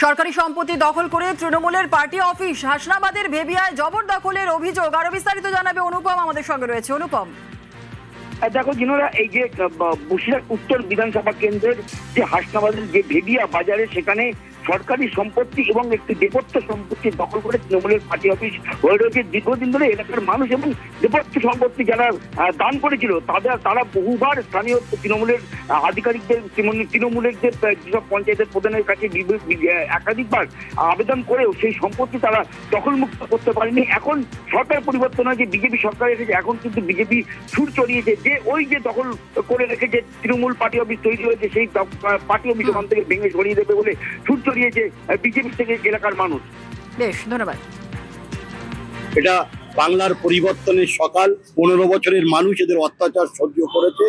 সরকারি সম্পত্তি দখল করে তৃণমূলের পার্টি অফিস হাসনাবাদের ভেবিয়ায় জবরদখলের অভিযোগ। আরো বিস্তারিত জানাবে অনুপম, আমাদের সঙ্গে রয়েছে অনুপম। দেখো জিনোরা, এই যে বসিরহাট উত্তর বিধানসভা কেন্দ্রের যে হাসনাবাদের যে ভেবিয়া বাজারে, সেখানে সরকারি সম্পত্তি এবং একটি দেপত্য সম্পত্তি দখল করে তৃণমূলের পার্টি অফিস হয়ে রয়েছে। দীর্ঘদিন ধরে এলাকার মানুষ এবং দেপত্য সম্পত্তি যারা দান করেছিল তারা বহুবার স্থানীয় তৃণমূলের আধিকারিকদের, তৃণমূলের যেসব পঞ্চায়েতের প্রধানের কাছে একাধিকবার আবেদন করেও সেই সম্পত্তি তারা দখলমুক্ত করতে পারেনি। এখন সরকার পরিবর্তন হয়েছে, বিজেপি সরকার এসেছে, এখন কিন্তু বিজেপি সুর চড়িয়েছে যে ওই যে দখল করে রেখেছে তৃণমূল পার্টি অফিস তৈরি হয়েছে, সেই পার্টি অফিস ওখান থেকে ভেঙে সরিয়ে দেবে বলে সুর চড়িয়েছে বিজেপি থেকে এলাকার মানুষ। বেশ, ধন্যবাদ। এটা বাংলার পরিবর্তনের সকাল। 15 বছরের মানুষ এদের অত্যাচার সহ্য করেছে,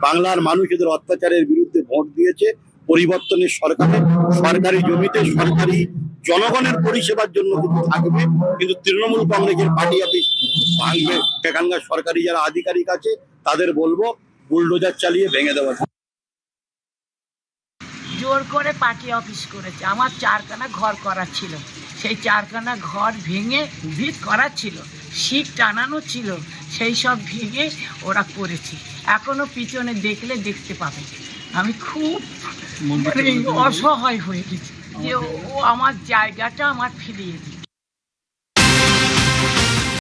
বাংলার মানুষ এদের অত্যাচারের বিরুদ্ধে ভোট দিয়েছে। পরিবর্তনের সরকারে সরকারি জমিতে সরকারি জনগণের পরিষেবার জন্য কিন্তু থাকবে, কিন্তু তৃণমূল কংগ্রেসের পার্টি অফিস ভাঙবে। সেখানকার সরকারি যারা আধিকারিক আছে তাদের বলবো বুলডোজার চালিয়ে ভেঙে দেওয়া। জোর করে পার্টি অফিস করেছে। আমার 4খানা ঘর করা ছিল, সেই 4খানা ঘর ভেঙে ভিত করা ছিল, শীত টানানো ছিল, সেই সব ভেঙে ওরা করেছে। এখনো পিছনে দেখলে দেখতে পাবে। আমি খুব অসহায় হয়ে গেছি যে ও আমার জায়গাটা আমার ফিরিয়ে দিই।